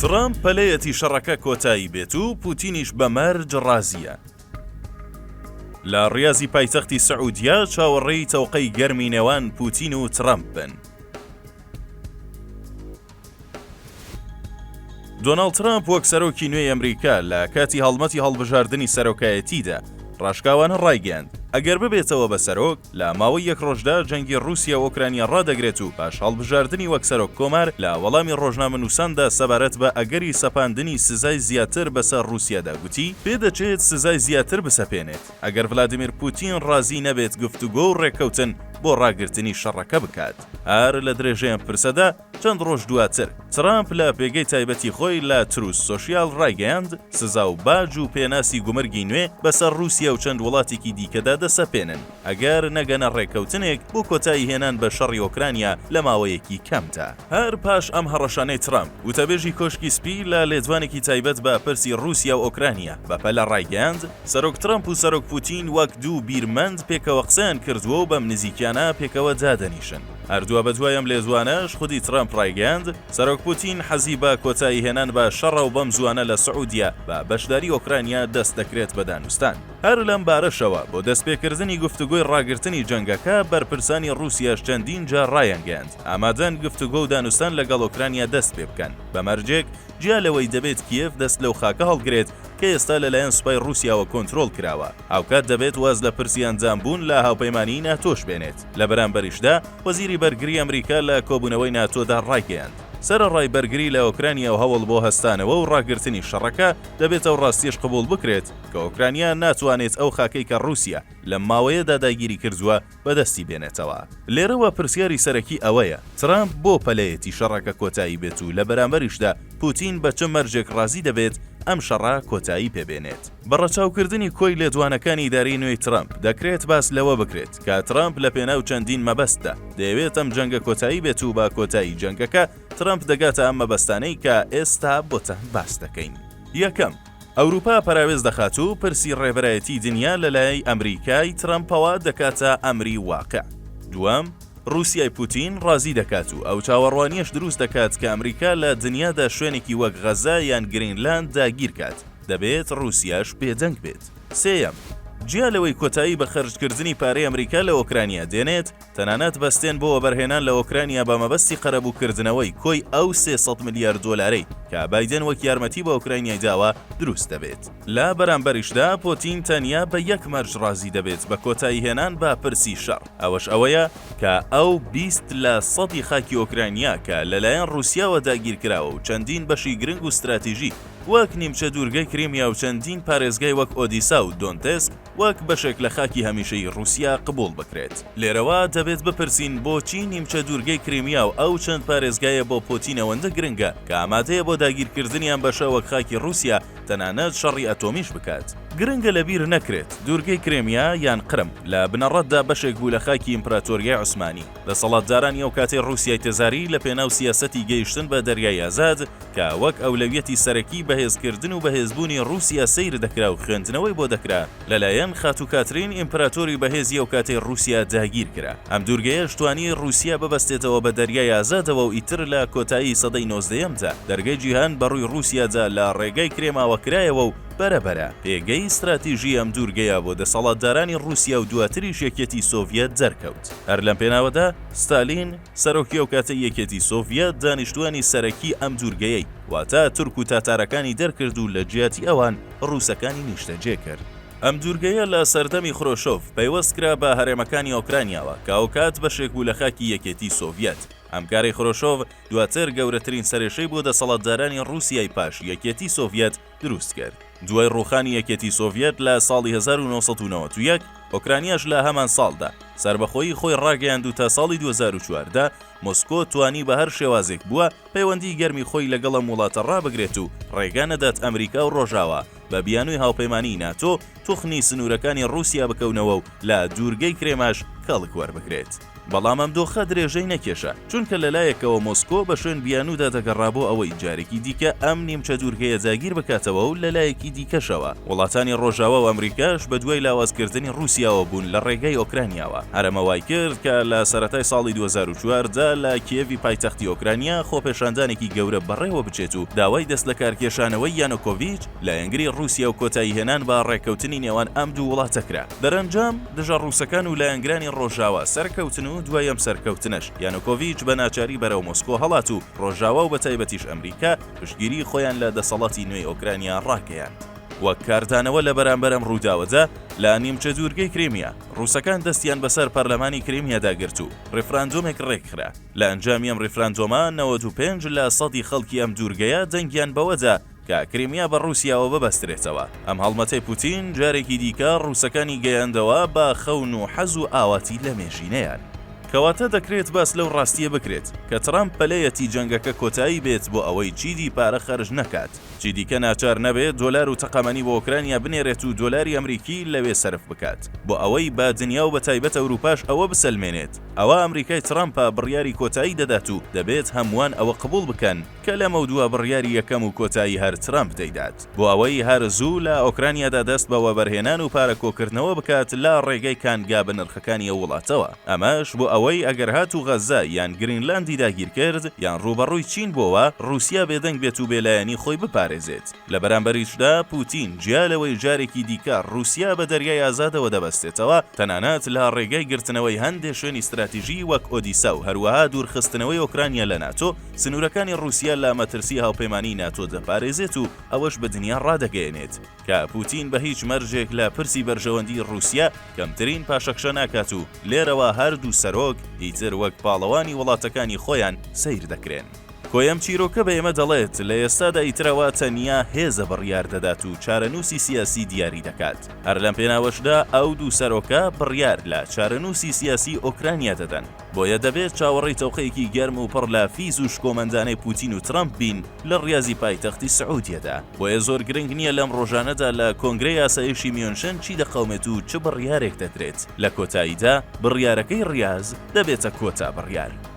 ترامپ پەلەیەتی شەڕەکە کۆتایی بێت و پوتینیش بە مەرج ڕازیە. لە ڕیازی پایتەختی سەعودیا چاوەڕێی تەوقەی گەرمی نێوان پوتین و ترامپ بن. دۆناڵد ترامپ وەک سەرۆکی نوێی ئەمریکا لە کاتی هەڵمەتی هەڵبژاردننی سەرۆکایەتیدا ڕاشکاوانە ڕایگەاند ئەگەر ببێتەوە بە سەرۆک لە ماوەی یەک ڕۆژدا جەنگی رووسیا و ئۆکرانیا ڕادەگرێت و پاش هەڵبژاردننی وەک سەرۆک کۆمار لە وەڵامی ڕۆژنامەنووساندا سەبارەت بە ئەگەری سەپاندنی سزای زیاتر بەسەر رووسیادا گوتی پێدەچێت سزای زیاتر بسەپێنێت ئەگەر ڤلادیمیر پوتین ڕازی نەبێت گفتوگۆ و ڕێککەوتن بۆ ڕاگررتنی شەڕەکە بکات. هەر لە درێژەیەم پرسەدا چەند ڕۆژ دواتر ترامپ لە پێگەی تایبەتی خۆی لە تروس سۆشیال ڕایگەیاند سزا و باج و پێناسی گومەرگی نوێ بەسەر رووسیا و چەند وڵاتێکی دیکەدا دەسەپێنن ئەگەر نەگەنە ڕێککەوتنێک بۆ کۆتایی هێنان بە شەڕی ئۆکرانیا لە ماوەیەکی کەمدا. هەر پاش ئەم هەڕەشانەی ترامپ وتەبێژی کۆشکی سپی لە لێدوانێکی تایبەت بە پرسی رووسیا و ئۆکرانیا بەپەلە ڕایگەاند سەرۆک ترامپ و سەرۆک پوتین وەک دوو بیرمەند پێکەوە قسەیان کردووە و بەم نزیکیانە پێکەوە دادەنیشن. هەردووە بەدوایەم لێزوانەش خودی ترامپ ڕایگەاند سەرۆک پوتین حەزی بە کۆتایی هێنان بە شەڕە و بەم زوانە لە سعودیا بە بەشداری ئۆکرانیا دەست دەکرێت بە دانوستان. هەر لەم بارەشەوە بۆ دەستپێکردنی گفتوگۆی ڕاگررتنی جەنگەکە بەرپرسانی رووسیاش چەندین جار ڕایەنگەاند ئامادەن گفتوگۆ و دانوستان لەگەڵ ئۆکرانیا دەست پێ بکەن بەمەرجێک جیا لەوەی دەبێت کیف دەست لەو خاکە هەڵگرێت کە ئێستا لەلایەن سوپای رووسیاوە کۆنترۆل کراوە ئەوکات دەبێت واز لە پرسی ئەنجامبوون لە هاوپەیمانی ناتۆش بێنێت. لە بەرامبەریشدا وەزیری بەرگری ئەمریکا لە کۆبوونەوەی ناتۆدا ڕایگەیاند سەرەڕای بەرگری لە ئۆکرانیا و هەوڵ بۆ هەستانەوە و ڕاگررتنی شەڕەکە دەبێت ئەو ڕاستیش قبول بکرێت کە ئۆکرانیا ناتوانێت ئەو خاکەی کە رووسیا لە ماوەیەدا داگیری کردووە بەدەستی بێنێتەوە. لێرەوە پرسیاری سەرەکی ئەوەیە ترامپ بۆ پەلەیەتی شەڕەکە کۆتایی بێت و لە بەرامبەریشدا پوتین بە چ مەرجێک ڕازی دەبێت ئەم شەڕە کۆتایی پێبێنێت. بەڕەچاوکردنی کۆی لێدوانەکانی ئیدارەی نوێی ترامپ دەکرێت باس لەوە بکرێت کە ترامپ لە پێناو چەندین مەبەستدا دەیەوێت ئەم جەنگە کۆتایی بێت و با کۆتایی جەنگەکە ترامپ دەگاتە ئەم مەبەستانەی کە ئێستا بۆتە باس دەکەین. یەکەم ئەوروپا پەراوێز دەخات و پرسی ڕێبەرایەتی دنیا لەلای ئەمریکای ترامپەوە دەکاتە ئەمری واقع. دووەم رووسیای پوتین ڕازی دەکات و ئەو چاوەڕوانیەش دروست دەکات کە ئەمریکا لە دنیادا شوێنێکی وەک غەزا یان گرینلاند داگیر کات دەبێت رووسیاش بێدەنگ بێت. سێەم جیا لەوەی کۆتایی بە خەرجکردنی پارەی ئەمریکا لە ئۆکرانیا دێنێت تەنانەت بەستێن بۆ وەبەرهێنان لە ئۆکرانیا بە مەبەستی قەرەبووکردنەوەی کۆی ئەو 300 میلیارد دۆلارەی کە بایدن وەک یارمەتی بە ئۆکرانیای داوە دروست دەبێت. لە بەرامبەریشدا پوتین تەنیا بە یەک مەرج ڕازی دەبێت بە کۆتایی هێنان بە پرسی شەڕ ئەوەش ئەوەیە کە ئەو 20 لە 100 خاکی ئۆکرانیا کە لەلایەن رووسیاوە داگیر کراوە و چەندین بەشی گرنگ و استراتیژی وەک نیمچە دوورگەی کریمیا و چەندین پارێزگای وەک ئۆدیسا و دۆنتسک وەک بەشێک لە خاکی هەمیشەی رووسیا قبول بکرێت. لێرەوە دەبێت بپرسین بۆچی نیمچە دوورگەی کریمیا و ئەو چەند پارێزگایە بۆ پوتین ئەوەندە گرنگە کە ئامادەیە بۆ داگیرکردنیان بەشە وەک خاکی رووسیا تەنانەت شەڕی ئەتۆمیش بکات. گرنگە لەبیر نەکرێت دوورگەی کرێمیا یان قرم لە بنەڕەتدا بەشێک بوو لە خاکی ئیمپراتۆریای عوسمانی دەسەڵاتدارانی ئەو کاتەی رووسیای تەزاری لە پێناو سیاسەتی گەیشتن بە دەریای ئازاد کە وەک ئەولەویەتی سەرەکی بەهێزکردن و بەهێزبوونی رووسیا سەیر دەکرا و خوێندنەوەی بۆ دەکرا لەلایەن خاتوکاترین ئیمپراتۆری بەهێزی ئەو کاتەی رووسیا داگیر کرا. ئەم دوورگەیەش توانی رووسیا ببەستێتەوە بە دەریای ئازادەوە و ئیتر لە کۆتایی سەدەی 19دا دەرگای جیهان بەڕووی رووسیادا لە ڕێگای کرێماوە کرایەوە و بەرەبەرە پێگەی استراتیژی ئەم دوورگەیە بۆ دەسەڵاتدارانی رووسیا و دواتریش یەکێتی سۆڤیەت دەرکەوت. هەر لەم پێناوەدا ستالین سەرۆکی ئەو کاتەی یەکێتی سۆڤیەت دانیشتوانی سەرەکی ئەم دوورگەیەی واتە تورک و تاتارەکانی دەرکرد و لە جیاتی ئەوان ڕووسەکانی نیشتەجێ کرد. ئەم دوورگەیە لە سەردەمی خرۆشۆف پەیوەست کرا بە هەرێمەکانی ئۆکرانیاوە کە ئەو کات بەشێک بوو لە خاکی یەکێتی سۆڤیەت. ئەمکاری خرۆشۆڤ دواتر گەورەترین سەرێشەی بۆ دەسەڵاتدارانی رووسیای پاش یەکێتی سۆڤیەت دروست کرد. دوای ڕووخانی یەکێتی سۆڤیەت لە ساڵی 1991 ئۆکرانیاش لە هەمان ساڵدا سربەخۆیی خۆی ڕاگەیاند و تا ساڵی 2014 مۆسکۆ توانی بە هەر شێوازێک بووە پەیوەندی گەرمی خۆی لەگەڵ وڵاتە ڕابگرێت و ڕێگانەدات ئەمریکا و ڕۆژاوە بە بیانووی هاوپەیمانی ناتۆ توخنی سنوورەکانی رووسیا بکەونەوە و لە دوورگەی کرێماش کەڵک وەربگرێت. بەڵام ئەم دۆخە درێژەی نەکێشە چونکە لەلایەکەوە مۆسکۆ بە شوێن بیانودا دەگەڕا بۆ ئەوەی جارێکی دیکە ئەم نیمچە دوورگەیە جاگیر بکاتەوە و لەلایەکی دیکەشەوە. وڵاتانی ڕۆژاوە و ئەمریکاش بە دوای لاوازکردنی رووسیاوە بوون لە ڕێگەی ئۆکرانیاوە. هەرەمە وای کرد کە لە سەرەتای ساڵی 2004دا لە کیێڤی پایتەختی ئۆکرانیا خۆپێشاندانێکی گەورە بەڕێوە بچێت و داوای دەست لە کارکێشانەوەی یانوکۆڤیچ لە ئەنگری رووسیا و کۆتایی هێنان بە ڕێکەوتنی نێوان ئەم دوو وڵاتە کرا. دەرەنجام دژە ڕووسەکان و لایەنگرانی ڕۆژاوە سەرکەوتن و دوای ئەم سەرکەوتنەش یانوکۆڤیچ بە ناچاری بەرەو مۆسکۆ هەڵات و ڕۆژاوە و بەتایبەتیش ئەمریکا پشتگیری خۆیان لە دەسەڵاتی نوێی ئۆکرانیا ڕاکەیان. وەک کاردانەوە لە بەرامبەر ئەم ڕووداوەدا لە نیمچە دوورگەی کرێمیا ڕووسەکان دەستیان بەسەر پەرلەمانی کرێمیادا گرت و ڕێفراندۆمێک ڕێکخرا. لە ئەنجامی ئەم ڕێفراندۆمە 95 لە سەدی خەڵکی ئەم دوورگەیە دەنگیان بەوەدا کە کرێمیا بە رووسیاوە ببەسترێتەوە. ئەم هەڵمەتەی پوتین جارێکی دیکە ڕووسەکانی گەیاندەوە بە خەون و حەز و ئاواتی لە مێژینەیان. کەواتە دەکرێت باس لەو ڕاستیە بکرێت کە ترامپ پەلەیەتی جەنگەکە کۆتایی بێت بۆ ئەوەی چیدی پارە خەرج نەکات. چیدیکە ناچار نەبێت دۆلار و تەقەمەنی بۆ ئۆکرانیا بنێرێت و دۆلاری ئەمریکی لەوێ سەرف بکات بۆ ئەوەی با دنیا و بەتایبەت ئەوروپاش ئەوە بسەلمێنێت. ئەوە ئەمریکای ترامپە بڕیاری کۆتایی دەدات و دەبێت هەمووان ئەوە قبول بکەن کە لە مەودووە بڕیاری یەکەم و کۆتایی هەر ترامپ دەیدات بۆ ئەوەی هەر زوو لە ئۆکرانیادا دەست بەوە بەرهێنان و پارە کۆکردنەوە بکات لە ڕێگەی کانگا بە نرخەکانی ئەو وڵاتەوە. ئەمەش بۆ ئەوەی ئەگەر هات و غەزا یان گرینلاندی داگیر کرد یان ڕوبەڕووی چین بۆەوە رووسیا بێدەنگ بێت و بێلایەنی خۆی بپارێزێت. لە بەرامبەریشدا پوتین جیالەوەی جارێکی دیکە رووسیا بە دەریای ئازادەوە دەبەستێتەوە تەنانەت لە ڕێگەی گرتنەوەی هەندێک شوێنی استراتیژی وەک ئۆدیسا و هەروەها دوورخستنەوەی ئۆکرانیا لە ناتۆ سنوورەکانی رووسیا لە مەترسی هاوپەیمانی ناتۆ دەپارێزێت و ئەوەش بە دنیا ڕادەگەیەنێت کە پوتین بە هیچ مەرجێک لە پرسی بەرژەوەندی رووسیا کەمترین پاشەکشە ناکات و لێرەوە هەردوو سەرۆک ئیتر وەک پاڵەوانی وڵاتەکانی خۆیان سیر دەکرێن. کۆیەم چیرۆکە بە ئێمە دەڵێت لە ئێستادا ئیترەوە تەنیا هێزە بڕیار دەدات و چارەنووسی سیاسی دیاری دەکات. هەر لەم پێناوەشدا ئەو دوو سەرۆکە بڕیار لە چارەنووسی سیاسی ئۆکرانیا دەدەن. بۆیە دەبێت چاوەڕێی تەوقەیەکی گەرم و پڕ لە فیز و شکۆمەندانەی پوتین و ترامپ بین لە ڕیازی پایتەختی سعودیەدا. بۆیە زۆر گرنگ نییە لەم ڕۆژانەدا لە کۆنگرەی یاسایشی میۆنشن چی دەقەومێت و چ بڕیارێک دەدرێت. لە کۆتاییدا بڕیارەکەی ڕیاز دەبێتە کۆتا بڕیار.